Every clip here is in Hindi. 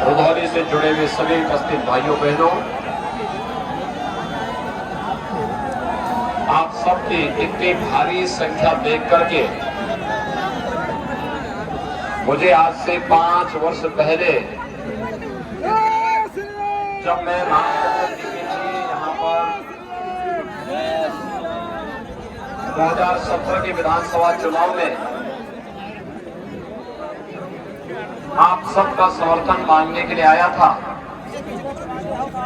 रुधौली से जुड़े हुए सभी उपस्थित भाइयों बहनों, आप सबकी इतनी भारी संख्या देख करके मुझे आज से 5 वर्ष पहले जब मैं रामचंद्र जी के लिए यहाँ पर 2017 के विधानसभा चुनाव में आप सबका समर्थन मांगने के लिए आया था,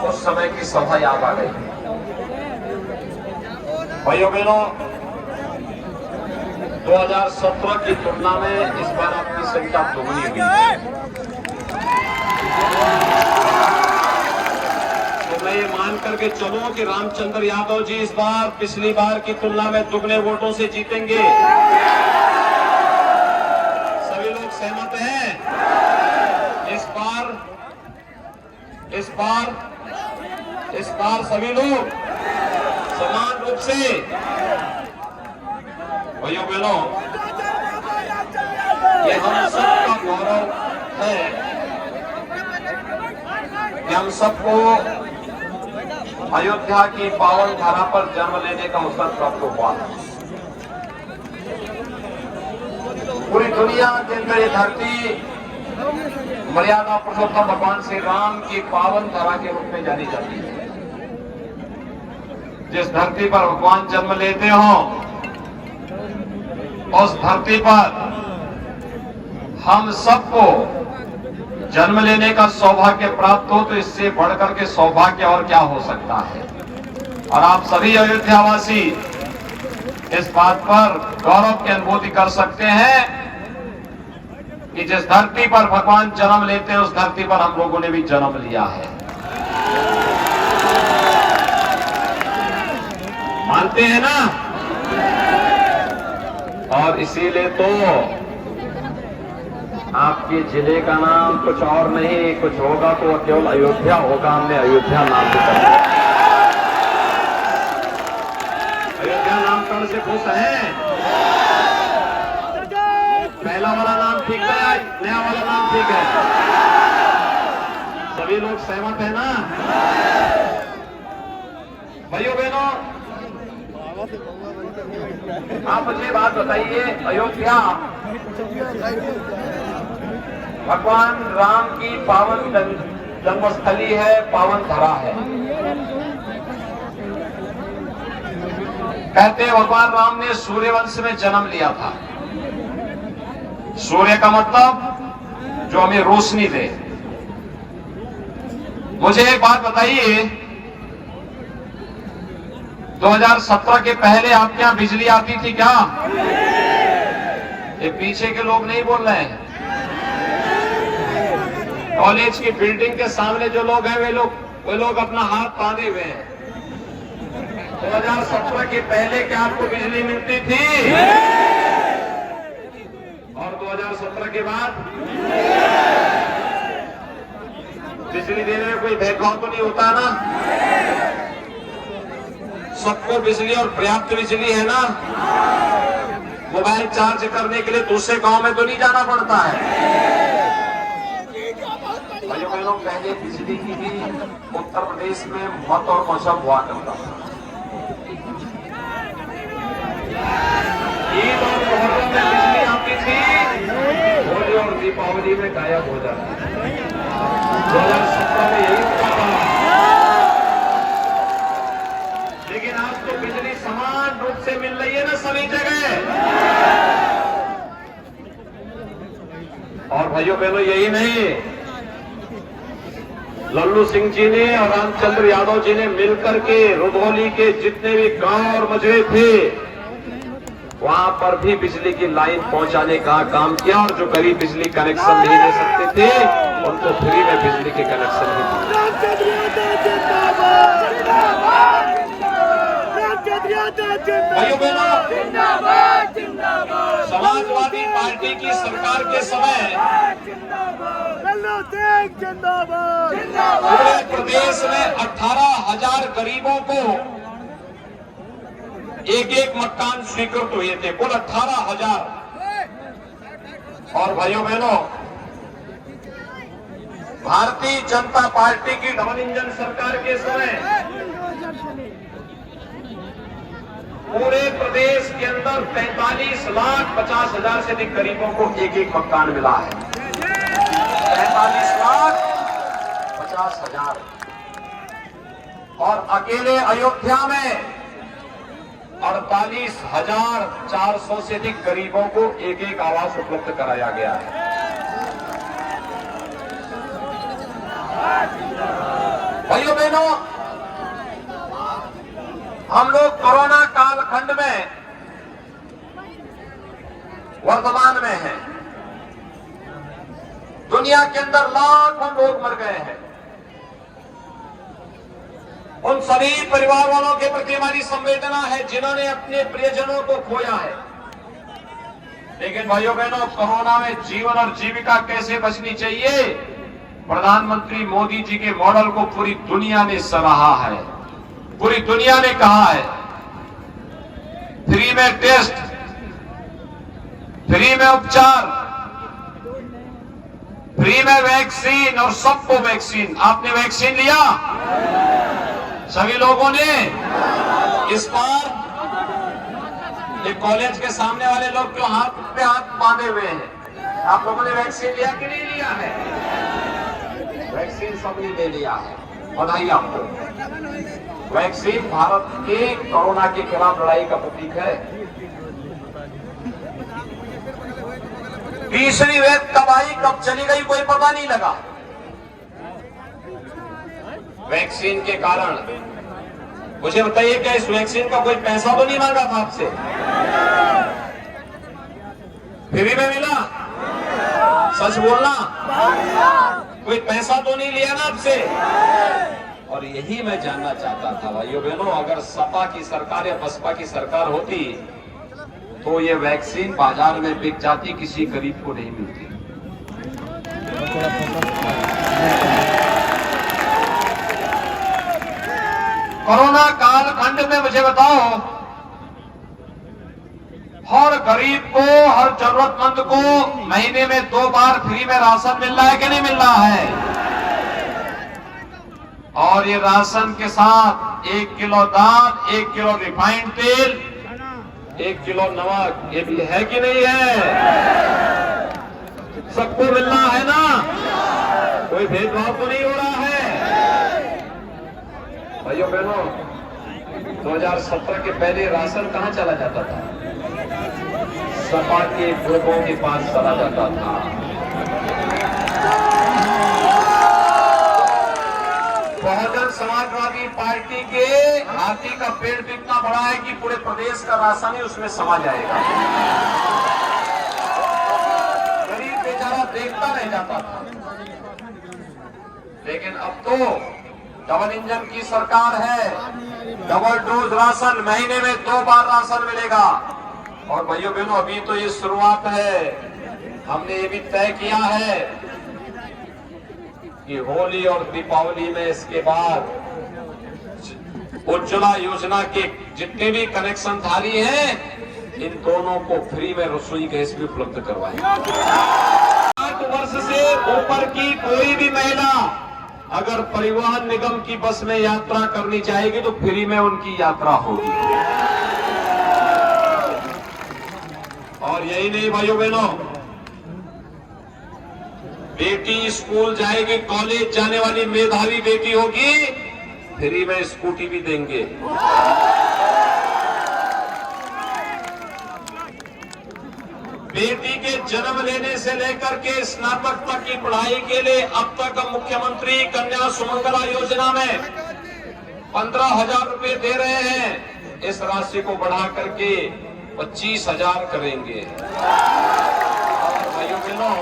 उस समय की सभा याद आ गई। भाइयों बहनों, 2017 की तुलना में इस बार आपकी संख्या दोगुनी हुई है। तो मैं ये मान करके चलूं कि रामचंद्र यादव जी इस बार पिछली बार की तुलना में दुगने वोटों से जीतेंगे। सभी लोग सहमत हैं? इस बार सभी लोग समान रूप से, भाइयों बहनों, ये हम सबका गौरव है कि हम सबको अयोध्या की पावन धरा पर जन्म लेने का अवसर प्राप्त हुआ। पूरी दुनिया के अंदर ये धरती मर्यादा पुरुषोत्तम भगवान श्री राम की पावन धरा के रूप में जानी जाती है। जिस धरती पर भगवान जन्म लेते हो, उस धरती पर हम सबको जन्म लेने का सौभाग्य प्राप्त हो, तो इससे बढ़कर के सौभाग्य और क्या हो सकता है। और आप सभी अयोध्यावासी इस बात पर गौरव की अनुभूति कर सकते हैं कि जिस धरती पर भगवान जन्म लेते हैं, उस धरती पर हम लोगों ने भी जन्म लिया है। मानते हैं ना? और इसीलिए तो आपके जिले का नाम कुछ और नहीं, कुछ होगा तो केवल अयोध्या होगा। हमने अयोध्या नाम दिया। अयोध्या नामकरण से खुश हैं? पहला वाला नाम ठीक है, नया वाला नाम ठीक है? सभी लोग सहमत है ना? भाइयों बहनों, आप मुझे बात बताइए, अयोध्या भगवान राम की पावन जन्मस्थली है, पावन धरा है। कहते हैं भगवान राम ने सूर्यवंश में जन्म लिया था। सूर्य का मतलब जो हमें रोशनी दे। मुझे एक बात बताइए, 2017 के पहले आपके यहां बिजली आती थी क्या? ये पीछे के लोग नहीं बोल रहे हैं। कॉलेज की बिल्डिंग के सामने जो लोग हैं, वे लोग अपना हाथ बांधे हुए हैं। 2017 के पहले क्या आपको बिजली मिलती थी? और 2017 के बाद बिजली देने में कोई भेदभाव तो नहीं होता ना? सबको बिजली और पर्याप्त बिजली है ना? मोबाइल चार्ज करने के लिए दूसरे गांव में तो नहीं जाना पड़ता है। भाइयों बहनों, पहले बिजली की भी उत्तर प्रदेश में मत और मौसम हुआ करता था। ईद और मुहर्रम में बिजली आती थी, होली और दीपावली में गायब हो जाती। 2017 में यही हुआ था। लेकिन आज तो बिजली समान रूप से मिल रही है ना सभी जगह। और भाइयों बहनों, यही नहीं, लल्लू सिंह जी ने और रामचंद्र यादव जी ने मिलकर के रुधौली के जितने भी गांव और मजरे थे, वहां पर भी बिजली की लाइन पहुंचाने का काम किया। और जो गरीब बिजली कनेक्शन नहीं ले सकते थे, उनको फ्री में बिजली के कनेक्शन भी दिए। भाइयों बहनों, समाजवादी पार्टी की सरकार के समय पूरे प्रदेश में 18,000 गरीबों को एक मकान स्वीकृत हुए थे, कुल 18,000। और भाइयों बहनों, भारतीय जनता पार्टी की डबल इंजन सरकार के समय पूरे प्रदेश के अंदर 43,50,000 से अधिक गरीबों को एक एक मकान मिला है। 43,50,000 और अकेले अयोध्या में 48,400 से अधिक गरीबों को एक एक आवास उपलब्ध कराया गया है। भाइयों बहनों, हम लोग कोरोना कालखंड में वर्तमान में हैं। दुनिया के अंदर लाखों लोग मर गए हैं। उन सभी परिवार वालों के प्रति हमारी संवेदना है जिन्होंने अपने प्रियजनों को खोया है। लेकिन भाइयों बहनों, कोरोना में जीवन और जीविका कैसे बचनी चाहिए, प्रधानमंत्री मोदी जी के मॉडल को पूरी दुनिया ने सराहा है। पूरी दुनिया ने कहा है फ्री में टेस्ट, फ्री में उपचार, फ्री में वैक्सीन और सबको वैक्सीन। आपने वैक्सीन लिया? सभी लोगों ने? इस बार एक कॉलेज के सामने वाले लोग जो हाथ पे हाथ बांधे हुए हैं, आप लोगों ने वैक्सीन लिया कि नहीं लिया है? वैक्सीन सबने ले लिया है, बधाई आपको। वैक्सीन भारत के कोरोना के खिलाफ लड़ाई का प्रतीक है। तीसरी वेव कब आई, कब चली गई, कोई पता नहीं लगा। वैक्सीन के कारण मुझे बताइए, क्या इस वैक्सीन का कोई पैसा तो नहीं मांगा था आपसे? फ्री में मिला? सच बोलना, कोई पैसा तो नहीं लिया ना आपसे? और यही मैं जानना चाहता था भाइयों बहनों, अगर सपा की सरकार या बसपा की सरकार होती तो ये वैक्सीन बाजार में बिक जाती, किसी गरीब को नहीं मिलती। कोरोना कालखंड में मुझे बताओ, हर गरीब को, हर जरूरतमंद को महीने में 2 बार फ्री में राशन मिल रहा है कि नहीं मिल रहा है? और ये राशन के साथ 1 किलो दाल, 1 किलो रिफाइंड तेल, 1 किलो नमक, ये भी है कि नहीं है? सबको मिलना है ना? कोई भेदभाव तो नहीं हो रहा है? भाइयों बहनों, 2017 के पहले राशन कहां चला जाता था? सपा के लोगों के पास चला जाता था। बहुजन समाजवादी पार्टी के हाथी का पेड़ भी इतना बड़ा है कि पूरे प्रदेश का राशन ही उसमें समा जाएगा। गरीब बेचारा देखता रह जाता था। लेकिन अब तो डबल इंजन की सरकार है, डबल डोज राशन, महीने में 2 बार राशन मिलेगा। और भाइयों बहनों, अभी तो ये शुरुआत है। हमने ये भी तय किया है कि होली और दीपावली में इसके बाद उज्ज्वला योजना के जितने भी कनेक्शन धारी हैं, इन दोनों को फ्री में रसोई गैस भी उपलब्ध करवाएंगे। 8 वर्ष से ऊपर की कोई भी महिला अगर परिवहन निगम की बस में यात्रा करनी चाहेगी तो फ्री में उनकी यात्रा होगी। और यही नहीं भाइयों बहनों, बेटी स्कूल जाएगी, कॉलेज जाने वाली मेधावी बेटी होगी, फ्री में स्कूटी भी देंगे। बेटी के जन्म लेने से लेकर के स्नातक तक की पढ़ाई के लिए अब तक मुख्यमंत्री कन्या सुमंगला योजना में 15,000 रुपए दे रहे हैं। इस राशि को बढ़ा करके 25,000 करेंगे। और भाइयों बहनों,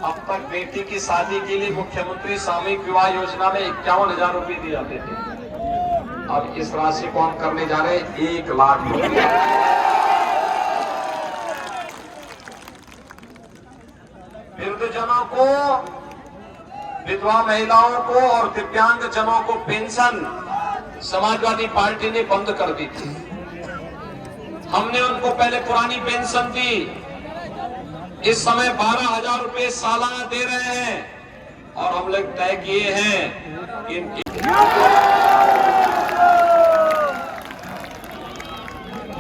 अब तक बेटी की शादी के लिए मुख्यमंत्री सामूहिक विवाह योजना में 51,000 रुपए दिए जाते थे। अब इस राशि को हम करने जा रहे हैं 1 लाख रुपए। वृद्धजनों को, विधवा महिलाओं को और दिव्यांग जनों को पेंशन समाजवादी पार्टी ने बंद कर दी थी। हमने उनको पहले पुरानी पेंशन दी, इस समय 12,000 रुपए सालाना दे रहे हैं। और हम लोग तय किए हैं कि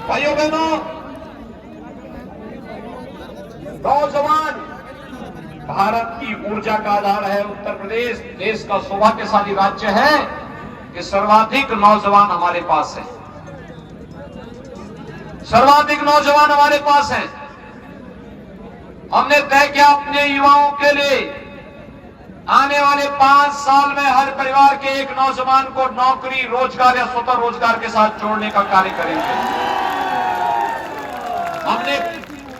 भाइयों बहनों, नौजवान भारत की ऊर्जा का आधार है। उत्तर प्रदेश देश का सौभाग्यशाली राज्य है कि सर्वाधिक नौजवान हमारे पास हैं। सर्वाधिक नौजवान हमारे पास हैं। हमने तय किया अपने युवाओं के लिए आने वाले 5 साल में हर परिवार के एक नौजवान को नौकरी, रोजगार या स्वतः रोजगार के साथ जोड़ने का कार्य करेंगे। हमने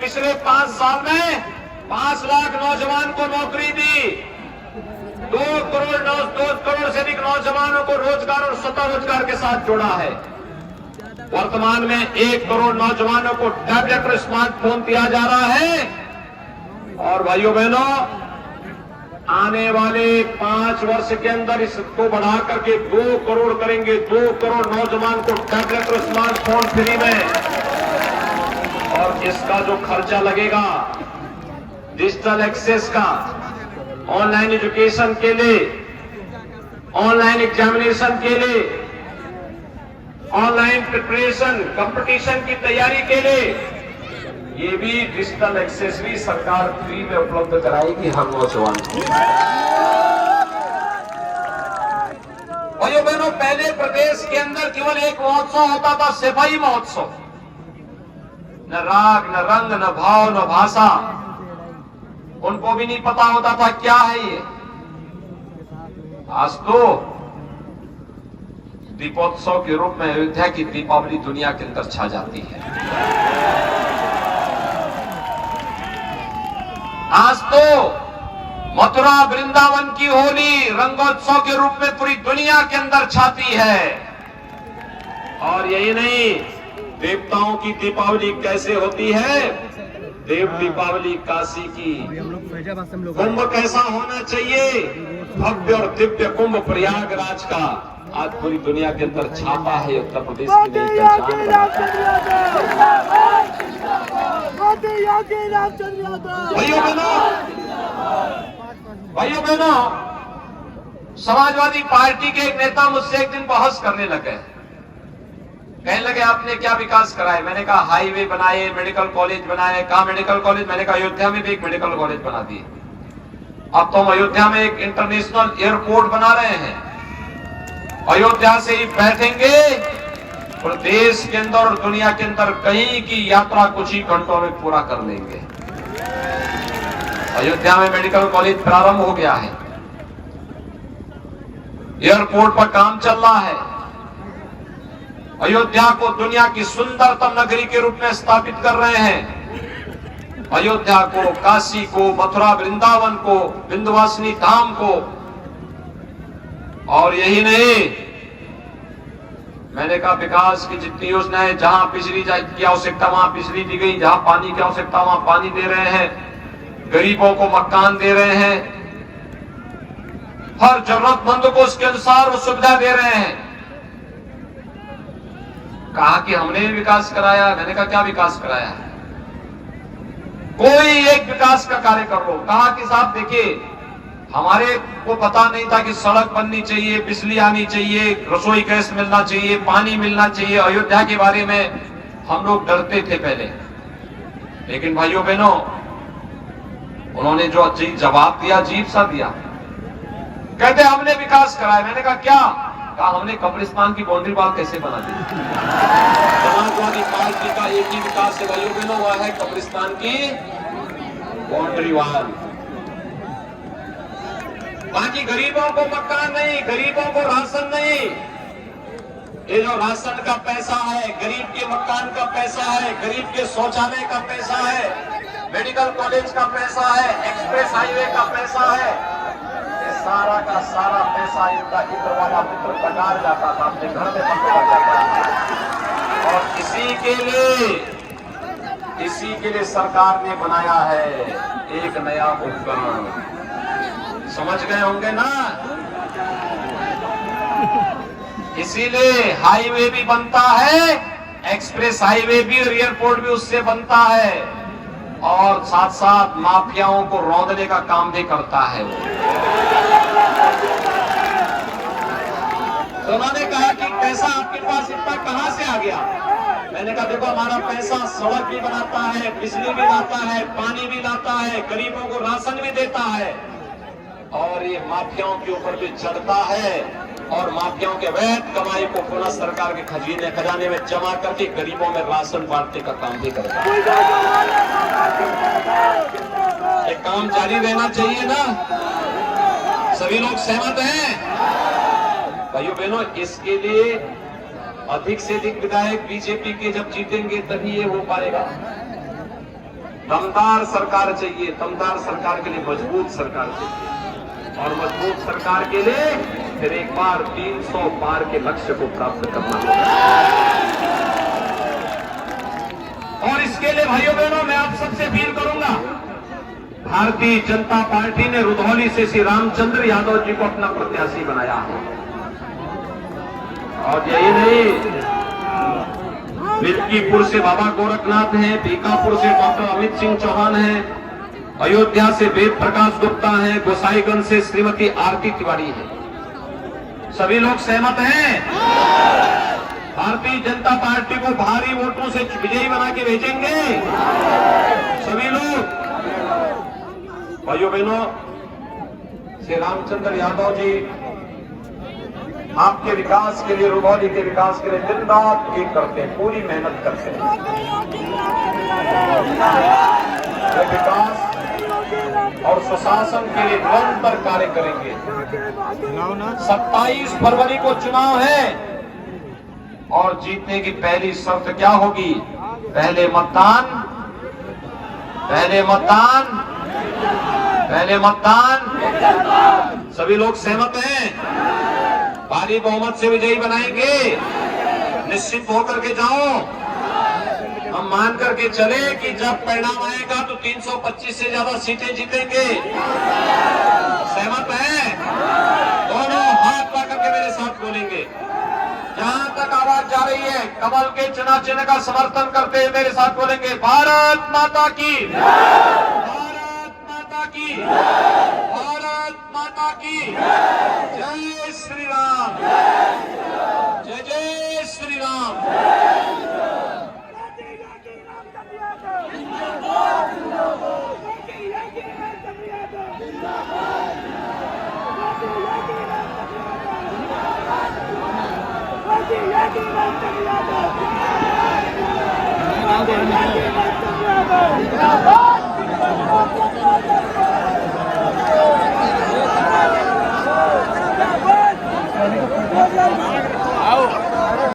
पिछले 5 साल में 5 लाख नौजवान को नौकरी दी, 2 करोड़ से अधिक नौजवानों को रोजगार और स्वतः रोजगार के साथ जोड़ा है। वर्तमान में 1 करोड़ नौजवानों को टैबलेट और स्मार्टफोन दिया जा रहा है। और भाइयों बहनों, आने वाले 5 वर्ष के अंदर इसको बढ़ा करके 2 करोड़ करेंगे। 2 करोड़ नौजवान को टैबलेट और स्मार्टफोन फ्री में। और इसका जो खर्चा लगेगा डिजिटल एक्सेस का, ऑनलाइन एजुकेशन के लिए, ऑनलाइन एग्जामिनेशन के लिए, ऑनलाइन प्रिपरेशन, कंपटीशन की तैयारी के लिए, ये भी डिजिटल एक्सेस भी सरकार फ्री में उपलब्ध कराएगी हर नौजवान को। भाइयों बहनों, पहले प्रदेश के अंदर केवल एक महोत्सव होता था, सिपाही महोत्सव। न राग, न रंग, न भाव, न भाषा, उनको भी नहीं पता होता था क्या है ये। आज तो दीपोत्सव के रूप में अयोध्या की दीपावली दुनिया के अंदर छा जाती है। आज तो मथुरा वृंदावन की होली रंगोत्सव के रूप में पूरी दुनिया के अंदर छाती है। और यही नहीं, देवताओं की दीपावली कैसे होती है? देव दीपावली काशी की। कुंभ कैसा होना चाहिए? भव्य और दिव्य कुंभ प्रयागराज का आज पूरी दुनिया के अंदर छापा है। उत्तर प्रदेश की नई भाइयों बहनों, समाजवादी पार्टी के एक नेता मुझसे एक दिन बहस करने लगे। कहने लगे आपने क्या विकास कराए? मैंने कहा हाईवे बनाए, मेडिकल कॉलेज बनाए। कहा मेडिकल कॉलेज? मैंने कहा अयोध्या में भी एक मेडिकल कॉलेज बना दिए। अब तो हम अयोध्या में एक इंटरनेशनल एयरपोर्ट बना रहे हैं। अयोध्या से ही बैठेंगे और देश के अंदर और दुनिया के अंदर कहीं की यात्रा कुछ ही घंटों में पूरा कर लेंगे। अयोध्या में मेडिकल कॉलेज प्रारंभ हो गया है, एयरपोर्ट पर काम चल रहा है। अयोध्या को दुनिया की सुंदरतम नगरी के रूप में स्थापित कर रहे हैं। अयोध्या को, काशी को, मथुरा वृंदावन को, विंध्यवासिनी धाम को। और यही नहीं, मैंने कहा विकास की जितनी योजनाएं, जहां बिजली की आवश्यकता वहां बिजली दी गई, जहां पानी की आवश्यकता वहां पानी दे रहे हैं, गरीबों को मकान दे रहे हैं, हर जरूरतमंद को उसके अनुसार वो सुविधा दे रहे हैं। कहा कि हमने विकास कराया। मैंने कहा क्या विकास कराया? कोई एक विकास का कार्य कर लो। कहा कि साहब देखिए, हमारे को पता नहीं था कि सड़क बननी चाहिए, बिजली आनी चाहिए, रसोई गैस मिलना चाहिए, पानी मिलना चाहिए। अयोध्या के बारे में हम लोग डरते थे पहले, लेकिन भाइयों बहनों, उन्होंने जो जवाब दिया, अजीब सा दिया। कहते हमने विकास कराया। मैंने कहा क्या? कहा हमने कब्रिस्तान की बाउंड्री वॉल कैसे बना दी। समाजवादी पार्टी का एक ही विकास है भाइयों बहनों, वह है कब्रिस्तान की बाउंड्री वॉल। बाकी गरीबों को मकान नहीं, गरीबों को राशन नहीं। ये जो राशन का पैसा है, गरीब के मकान का पैसा है, गरीब के शौचालय का पैसा है, मेडिकल कॉलेज का पैसा है, एक्सप्रेस हाईवे का पैसा है, सारा का सारा पैसा इनका इधर वाला मित्र पटार जाता था, अपने घर में पकड़ा जाता था। और इसी के लिए सरकार ने बनाया है एक नया उपकरण। समझ गए होंगे ना? इसीलिए हाईवे भी बनता है, एक्सप्रेस हाईवे भी और एयरपोर्ट भी उससे बनता है, और साथ साथ माफियाओं को रौंदने का काम भी करता है वो। तो उन्होंने कहा कि पैसा आपके पास इतना कहां से आ गया? मैंने कहा देखो हमारा पैसा सड़क भी बनाता है, बिजली भी लाता है, पानी भी लाता है, गरीबों को राशन भी देता है और ये माफियाओं के ऊपर भी चढ़ता है और माफियाओं के अवैध कमाई को पुनः सरकार के खजाने में जमा करके गरीबों में राशन बांटने का काम भी करता है। ये काम जारी रहना चाहिए ना? सभी लोग सहमत हैं? भाइयों बहनों, इसके लिए अधिक से अधिक विधायक बीजेपी के जब जीतेंगे तभी ये हो पाएगा। दमदार सरकार चाहिए, दमदार सरकार के लिए मजबूत सरकार चाहिए और मजबूत सरकार के लिए फिर एक बार 300 पार के लक्ष्य को प्राप्त करना होगा। और इसके लिए भाइयों बहनों मैं आप सबसे अपील करूंगा, भारतीय जनता पार्टी ने रुधौली से श्री रामचंद्र यादव जी को अपना प्रत्याशी बनाया है और यही नहीं, बिल्कीपुर से बाबा गोरखनाथ हैं, बीकापुर से डॉक्टर अमित सिंह चौहान हैं, अयोध्या से वेद प्रकाश गुप्ता हैं, गोसाईगंज से श्रीमती आरती तिवारी है। सभी लोग सहमत हैं? भारतीय जनता पार्टी को भारी वोटों से विजयी बना के भेजेंगे सभी लोग। भाइयों बहनों, श्री रामचंद्र यादव जी आपके विकास के लिए, रुधौली के विकास के लिए दिन रात एक करते हैं, पूरी मेहनत करते हैं। वे विकास और सुशासन के लिए निरंतर कार्य करेंगे। 27 फरवरी को चुनाव है और जीतने की पहली शर्त क्या होगी? पहले मतदान, पहले मतदान, पहले मतदान। सभी लोग सहमत हैं? भारी बहुमत से विजयी बनाएंगे, निश्चित होकर के जाओ। हम मान करके चले कि जब परिणाम आएगा तो 325 से ज्यादा सीटें जीतेंगे। सहमत हैं? दोनों हाथ पकड़ करके मेरे साथ बोलेंगे। जहां तक आवाज जा रही है, कमल के चुनाव चिन्ह का समर्थन करते हुए मेरे साथ बोलेंगे, भारत माता की, भारत माता की, भारत माता की जय श्री राम, जय जय श्री राम। आओ